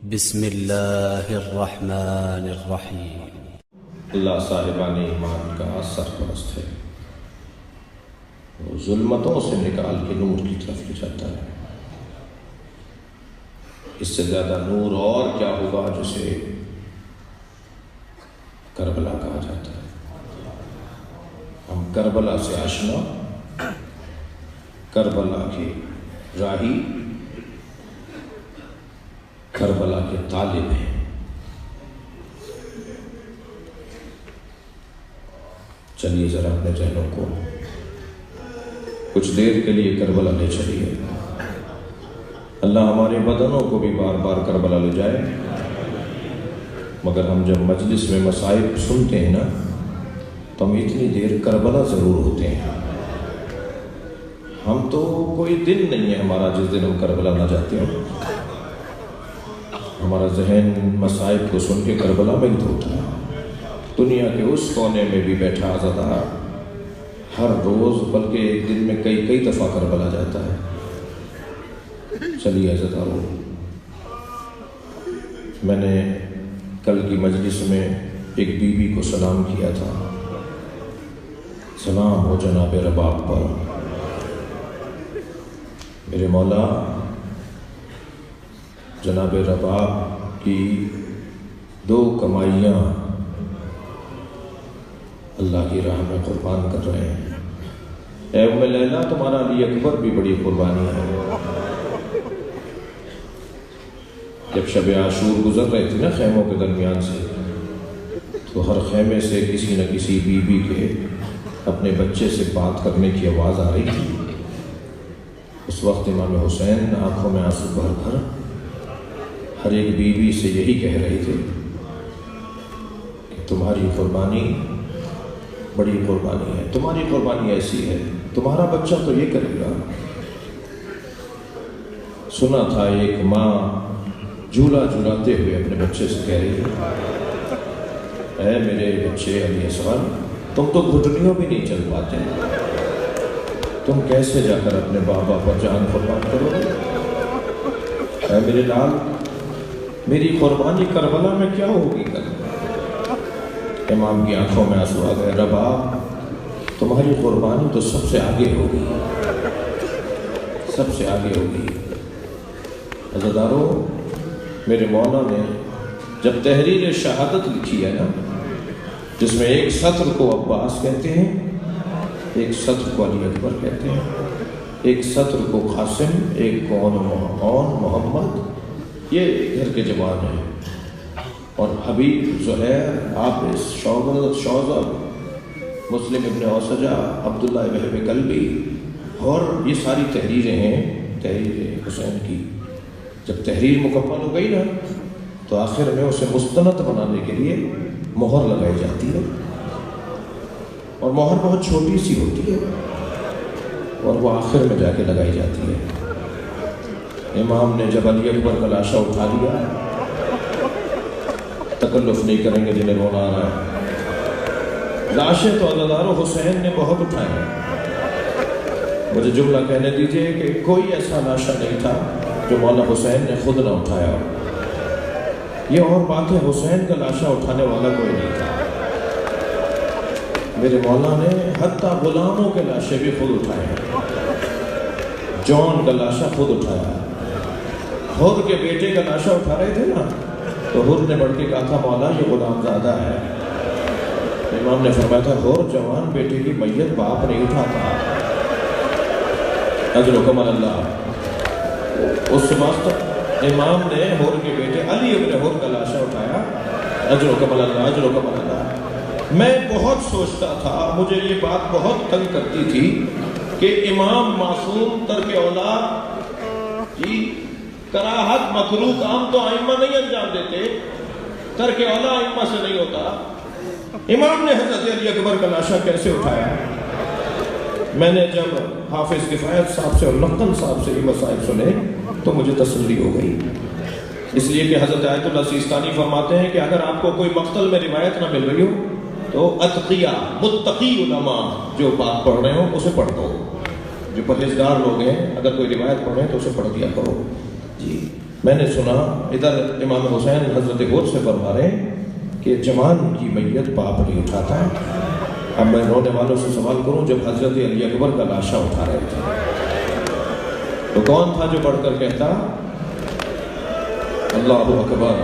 بسم اللہ الرحمن الرحیم۔ اللہ صاحبان ایمان کا سرپرست ہے، وہ ظلمتوں سے نکال کے نور کی طرف لے جاتا ہے۔ اس سے زیادہ نور اور کیا ہوگا جسے کربلا کہا جاتا ہے۔ ہم کربلا سے آشنا، کربلا کے راہی، کربلا کے طالب ہیں۔ چلیے ذرا اپنے ذہنوں کو کچھ دیر کے لیے کربلا لے چلیے۔ اللہ ہمارے بدنوں کو بھی بار بار کربلا لے جائے، مگر ہم جب مجلس میں مصائب سنتے ہیں نا تو ہم اتنی دیر کربلا ضرور ہوتے ہیں۔ ہم تو کوئی دن نہیں ہے ہمارا جس دن ہم کربلا نہ جاتے ہیں۔ ہمارا ذہن مصائب کو سن کے کربلا میں ہی دھوتا ہے۔ دنیا کے اس کونے میں بھی بیٹھا عزادار ہر روز بلکہ ایک دن میں کئی دفعہ کربلا جاتا ہے۔ چلیے عزادارو، میں نے کل کی مجلس میں ایک بی بی کو سلام کیا تھا، سلام ہو جناب رباب پر۔ میرے مولا جناب رباب کی دو کمائیاں اللہ کی راہ میں قربان کر رہے ہیں۔ اے ام لیلا، تمہارا علی اکبر بھی بڑی قربانی ہے۔ جب شب عاشور گزر رہے تھے نا خیموں کے درمیان سے، تو ہر خیمے سے کسی نہ کسی بی بی کے اپنے بچے سے بات کرنے کی آواز آ رہی تھی۔ اس وقت امام حسین آنکھوں میں آنسو بھر بھر ہر ایک بیوی سے یہی کہہ رہے تھے کہ تمہاری قربانی بڑی قربانی ہے، تمہاری قربانی ایسی ہے، تمہارا بچہ تو یہ کرے گا۔ سنا تھا ایک ماں جھولا جھولاتے ہوئے اپنے بچے سے کہہ رہی ہے، اے میرے بچے علی اصغر، تم تو گھٹنیوں بھی نہیں چل پاتے، تم کیسے جا کر اپنے بابا پر جان قربان کرو گے؟ اے میرے لال، میری قربانی کربلا میں کیا ہوگی کل؟ امام کی آنکھوں میں آنسو آ گئے۔ رباب، تمہاری قربانی تو سب سے آگے ہوگی، سب سے آگے ہوگی۔ عزادارو، میرے مولا نے جب تحریر شہادت لکھی ہے نا، جس میں ایک سطر کو عباس کہتے ہیں، ایک سطر کو علی اکبر کہتے ہیں، ایک سطر کو قاسم، ایک کو محمد، یہ گھر کے جوان ہیں، اور حبیب، زہیر، عابس، شوذب، مسلم ابن اوسجہ، عبداللہ وہب کلبی، اور یہ ساری تحریریں ہیں تحریر حسین کی۔ جب تحریر مکمل ہو گئی نا تو آخر میں اسے مستند بنانے کے لیے مہر لگائی جاتی ہے، اور مہر بہت چھوٹی سی ہوتی ہے اور وہ آخر میں جا کے لگائی جاتی ہے۔ امام نے جب علی اکبر کا لاشا اٹھا لیا، تکلف نہیں کریں گے جنہیں رونا آ رہا ہے، لاشیں تو عزادارو حسین نے بہت اٹھائے ہیں۔ مجھے جملہ کہنے دیجئے کہ کوئی ایسا لاشا نہیں تھا جو مولا حسین نے خود نہ اٹھایا۔ یہ اور بات ہے، حسین کا لاشا اٹھانے والا کوئی نہیں تھا۔ میرے مولا نے حتیٰ غلاموں کے لاشے بھی خود اٹھائے ہیں۔ جون کا لاشا خود اٹھایا، حر کے بیٹے کا لاشا اٹھا رہے تھے نا تو حر نے بڑھ کے کہا تھا، مولا یہ غلام زادہ ہے۔ امام نے فرمایا تھا، حر جوان بیٹے کی میت باپ نہیں اٹھاتا، اجر و کمال اللہ۔ اس وقت امام نے حر کے بیٹے علی ابن حر کا لاشا اٹھایا، اجر و کمال اللہ، اجر و کمال اللہ۔ میں بہت سوچتا تھا، مجھے یہ بات بہت تنگ کرتی تھی کہ امام معصوم ترک اولاد جی کراہت مکروہ کام تو ائمہ نہیں انجام دیتے، ترک اولا ائمہ سے نہیں ہوتا۔ امام نے حضرت علی اکبر کا لاشا کیسے اٹھایا؟ میں نے جب حافظ کفایت صاحب سے اور لقن صاحب سے یہ مسائل سنے تو مجھے تسلی ہو گئی، اس لیے کہ حضرت آیت اللہ سیستانی فرماتے ہیں کہ اگر آپ کو کوئی مقتل میں روایت نہ مل رہی ہو تو اتقیہ متقی علماء جو بات پڑھ رہے ہوں اسے پڑھ دو، جو پرہیزگار لوگ ہیں اگر کوئی روایت پڑھ رہے ہیں تو اسے پڑھ دیا کرو۔ جی میں نے سنا ادھر امام حسین حضرت غور سے فرما رہے ہیں کہ جوان کی میت باپ نہیں اٹھاتا ہے۔ اب میں رونے والوں سے سوال کروں، جب حضرت علی اکبر کا لاشا اٹھا رہے تھے تو کون تھا جو بڑھ کر کہتا اللہ اکبر؟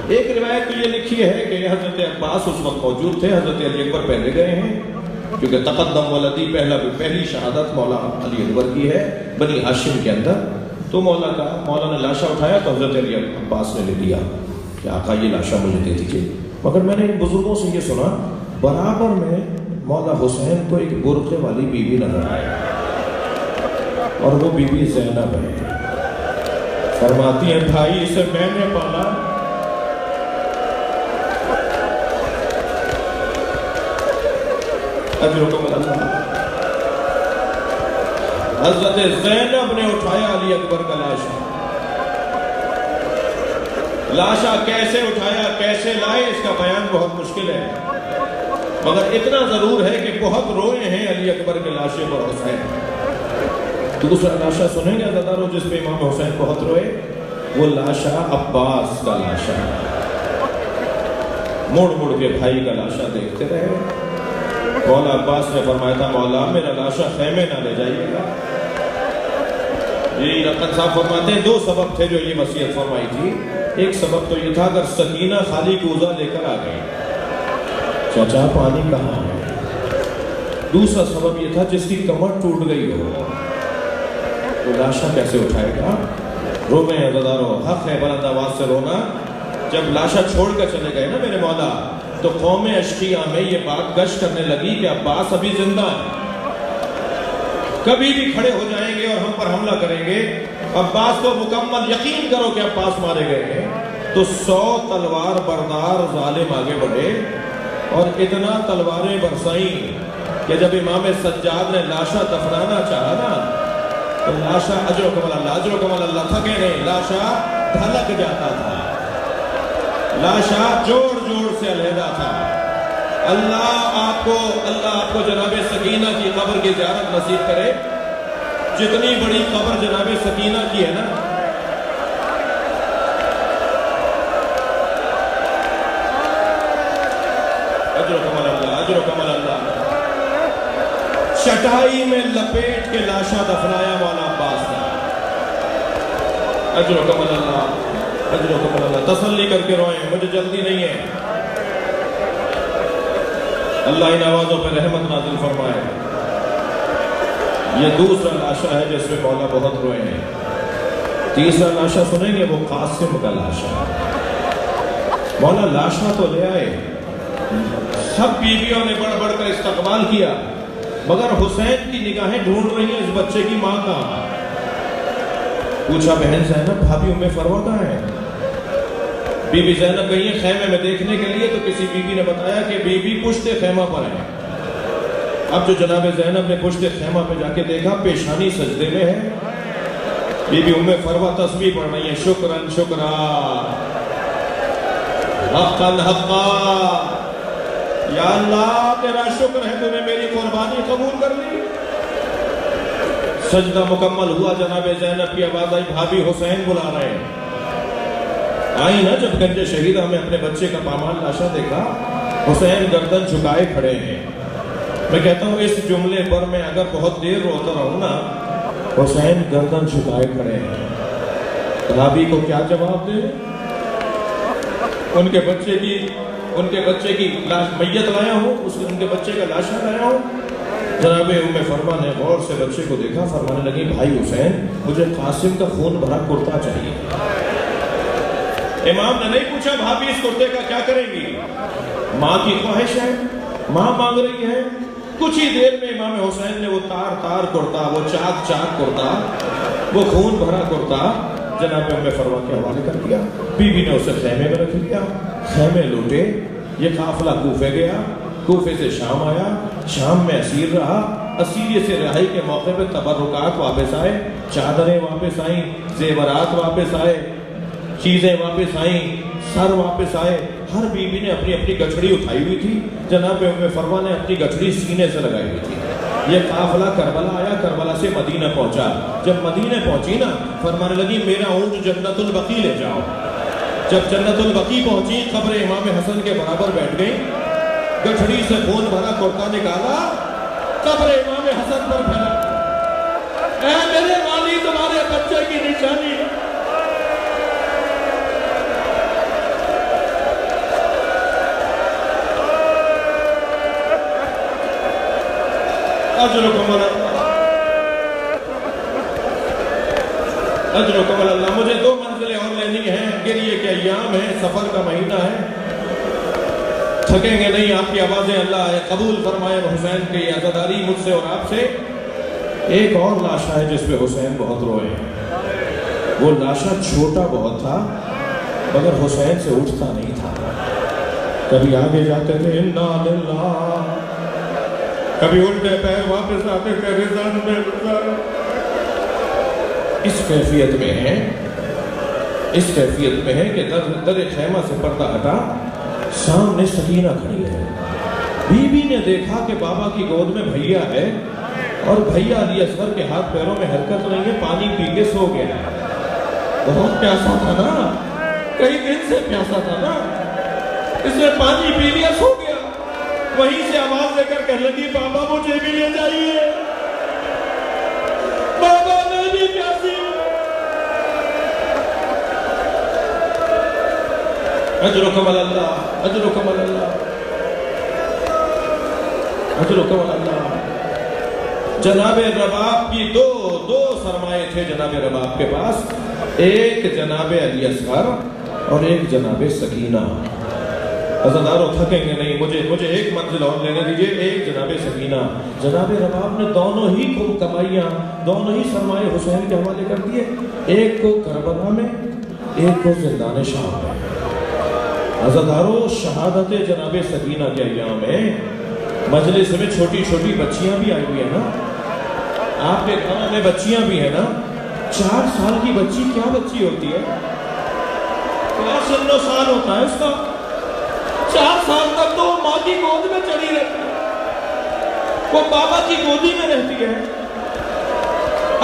ایک روایت تو یہ لکھی ہے کہ حضرت عباس اس وقت موجود تھے، حضرت علی اکبر پہلے گئے ہیں، کیونکہ تقدم ولدی پہلی شہادت مولا علی اکبر کی ہے بنی ہاشم کے اندر۔ تو مولا نے لاشا اٹھایا تو حضرت علی عباس نے لے لیا کہ آقا یہ لاشا مجھے دے دیجیے۔ مگر میں نے ان بزرگوں سے یہ سنا برابر میں مولا حسین کو ایک برقعے والی بیوی نظر آئی، اور وہ بیوی زینب ہے۔ فرماتی ہیں بھائی اسے میں نے پالا، اجرکم اللہ۔ حضرت زینب نے اٹھایا علی اکبر کا لاشا کیسے اٹھایا، کیسے لائے، اس کا بیان بہت مشکل ہے، مگر اتنا ضرور ہے کہ بہت روئے ہیں علی اکبر کے لاشے پر حسین۔ دوسرا لاشا سنیں گے عزیزانو جس پہ امام حسین بہت روئے، وہ لاشا عباس کا لاشا، مڑ مڑ کے بھائی کا لاشا دیکھتے رہے۔ مولا عباس نے فرمایا تھا مولا میرا لاشا خیمے نہ لے جائیے گا۔ یہ رقن صاحب فرماتے ہیں 2 سبب تھے جو یہ وصیت فرمائی تھی۔ ایک سبب تو یہ تھا اگر سکینہ خالی کوزہ لے کر آ گئی، چچا پانی کہاں ہے؟ دوسرا سبب یہ تھا جس کی کمر ٹوٹ گئی ہو وہ لاشا کیسے اٹھائے گا؟ رومیں عزیزانو، حق ہے بلند آواز سے رونا۔ جب لاشا چھوڑ کر چلے گئے نا میرے مولا، تو قوم اشقیاء میں یہ بات گشت کرنے لگی کہ عباس ابھی زندہ ہے، کبھی بھی کھڑے ہو جائیں گے اور ہم پر حملہ کریں گے۔ عباس کو مکمل یقین کرو کہ عباس مارے گئے ہیں۔ تو 100 تلوار بردار ظالم آگے بڑھے اور اتنا تلواریں برسائیں کہ جب امام سجاد نے لاشا دفنانا چاہا نا تو لاشا اجرکم اللہ تھکے نہیں، لاشا دھلک جاتا تھا، لاشا جوڑ جوڑ سے علیحدہ تھا۔ اللہ آپ کو جناب سکینہ کی قبر کی زیارت نصیب کرے۔ جتنی بڑی قبر جناب سکینہ کی ہے نا، اجرکم اللہ، چٹائی میں لپیٹ کے لاشا دفنایا مولا عباس نے۔ اجرکم اللہ، تسلی کر کے روئیں، مجھے جلدی نہیں ہے۔ اللہ ان آوازوں پہ رحمت نازل فرمائے۔ یہ دوسرا لاشا ہے جس میں مولا بہت روئے ہیں۔ تیسرا لاشا سنیں گے، وہ قاسم کا لاشا۔ مولا لاشا تو لے آئے، سب بیویوں نے بڑھ بڑھ کر استقبال کیا، مگر حسین کی نگاہیں ڈھونڈ رہی ہیں اس بچے کی ماں کہاں۔ پوچھا بہن زینب بھابھی ام فروہ کہاں ہے؟ بی بی زینب گئی ہے خیمے میں دیکھنے کے لیے، تو کسی بی بی نے بتایا کہ بی بی پشت خیمہ پر ہے۔ اب جو جناب زینب نے پشت خیمہ پہ جا کے دیکھا، پیشانی سجدے میں ہے، بی بی ام فروہ تسبیح پڑھ رہی ہیں، شکرن شکرا حقاً حقا، یا اللہ تیرا شکر ہے تو نے میری قربانی قبول کر لی۔ سجدہ مکمل ہوا، جناب زینب کی آواز آئی بھابھی حسین بلا رہے ہیں۔ آئی نا جب گنج شہیدہ میں اپنے بچے کا پامال لاشا دیکھا، حسین گردن جھکائے کھڑے ہیں۔ میں کہتا ہوں اس جملے پر میں اگر بہت دیر روتا رہوں نا، حسین گردن جھکائے کھڑے ہیں، بھابھی کو کیا جواب دے؟ ان کے بچے کی میت لایا ہوں، ان کے بچے کا لاشا لایا ہوں۔ جناب ام فرما نے غور سے بچے کو دیکھا، فرمانے لگی بھائی حسین مجھے قاسم کا خون بھرا کرتا چاہیے۔ امام نے نہیں پوچھا بھابھی اس کرتے کا کیا کریں گی، ماں کی خواہش ہے، ماں مانگ رہی ہے۔ کچھ ہی دیر میں امام حسین نے وہ تار کرتا، وہ چاک کرتا، وہ خون بھرا کرتا جناب ام فرما کے حوالے کر دیا۔ بی بی نے اسے خیمے میں رکھ لیا، خیمے لوٹے، یہ قافلہ کوفے گیا، کوفے سے شام آیا، شام میں اسیر رہا، اسیری سے رہائی کے موقع پہ تبرکات واپس آئے، چادریں واپس آئیں، زیورات واپس آئے، چیزیں واپس آئیں، سر واپس آئے۔ ہر بیوی نے اپنی اپنی گچھڑی اٹھائی ہوئی تھی، جناب ام فرما نے اپنی گچھڑی سینے سے لگائی ہوئی تھی۔ یہ قافلہ کربلا آیا، کربلا سے مدینہ پہنچا. جب مدینہ پہنچی نا، فرمانے لگی میرا اونٹ جنت البقیع لے جاؤ. جب جنت البقیع پہنچی، قبر امام حسن کے برابر بیٹھ گئی، گٹھڑی سے خون بھرا کرتا نکالا، قبر امام حسن پر پھیلا. اے میرے والی، تمہارے بچے کی نشانی. اجرکم اللہ، اجرکم اللہ. مجھے 2 منزلیں اور لینی ہیں. گریے کے ایام ہیں، سفر کا مہینہ ہے، تھکیں گے نہیں. آپ کی آوازیں اللہ قبول فرمائے. حسین کی عزاداری مجھ سے اور آپ سے. ایک اور لاشا ہے جس پہ حسین بہت روئے. وہ لاشا چھوٹا بہت تھا مگر حسین سے اٹھتا نہیں تھا. کبھی آگے جاتے تھے انا للہ، کبھی الٹے پیر واپس آتے تھے رضان میں رضان. اس کیفیت میں ہے، اس کیفیت میں ہے کہ در خیمہ سے پردہ ہٹا، سامنے سکینہ کھڑی ہے. بی بی نے دیکھا کہ بابا کی گود میں بھیا ہے اور بھیا علی اصغر کے ہاتھ پیروں میں حرکت نہیں ہے، پانی پی کے سو گیا. بہت پیاسا تھا نا، کئی دن سے پیاسا تھا نا، اس نے پانی پی لیا، سو گیا. وہیں سے آواز دے کر کہنے لگی بابا مجھے بھی لے جائیے، بابا میں بھی پیاسی ہوں. اجرکم اللہ، اجرکم اللہ، اجرکم اللہ. جناب رباب کی دو سرمائے تھے جناب رباب کے پاس. ایک جناب علی اصغر اور ایک جناب سکینہ. عزادارو تھکیں گے نہیں، مجھے 1 منزل اور لینے دیجئے. ایک جناب سکینہ. جناب رباب نے دونوں ہی کمائیاں، دونوں ہی سرمائے حسین کے حوالے کر دیے. ایک کو کربلا میں، ایک کو زندان شام میں. عزادارو شہادت جناب سکینہ کے ایام میں مجلس میں چھوٹی چھوٹی بچیاں بھی آئی ہوئی ہیں نا. آپ کے گھروں میں بچیاں بھی ہیں نا. 4 سال کی بچی کیا بچی ہوتی ہے؟ کیا سن و سال ہوتا ہے اس کا؟ 4 سال تک تو وہ ماں کی گود میں چڑھی رہتی ہے، وہ بابا کی گودی میں رہتی ہے،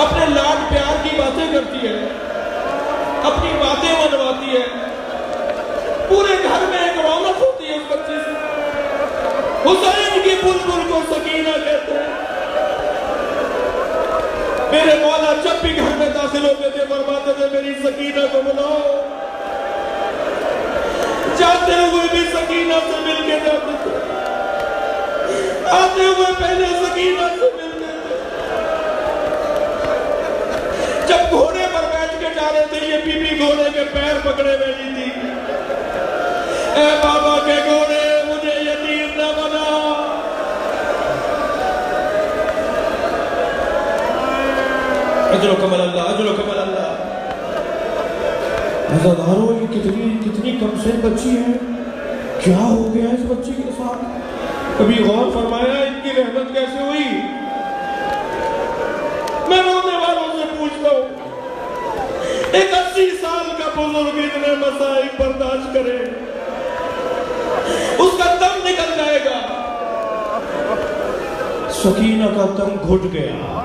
اپنے لاڈ پیار کی باتیں کرتی ہے، اپنی باتیں منواتی ہے. پورے گھر میں ایک رونق ہوتی ہے اس بچی سے. حسین کی بلبل کو سکینہ کہتے ہیں. میرے مولا جب بھی گھر میں داخل ہوتے تھے فرماتے تھے میری سکینہ کو بلاؤ. جاتے ہوئے بھی سکینہ سے مل کے جاتے تھے، آتے ہوئے پہلے سکینہ سے ملتے تھے. جب گھوڑے پر بیٹھ کے جا رہے تھے، یہ بی بی گھوڑے کے پیر پکڑے بیٹھی تھی. اے بابا کے گھوڑے مجھے یتیم نہ بنا. اجرکم اللہ، اجرکم اللہ. عزادارو یہ کتنی کم سے بچی ہے، کیا ہو گیا اس بچی کے ساتھ؟ کبھی غور فرمایا ان کی رحمت کیسے ہوئی؟ میں رونے والوں سے پوچھتا ہوں، ایک 80 سال کا بزرگ اتنے مسائل برداشت کرے، اس کا دم نکل جائے گا. سکینہ کا دم گھٹ گیا.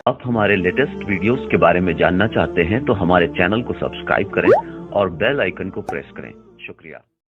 آپ ہمارے لیٹسٹ ویڈیوز کے بارے میں جاننا چاہتے ہیں تو ہمارے چینل کو سبسکرائب کریں اور بیل آئیکن کو پریس کریں. شکریہ.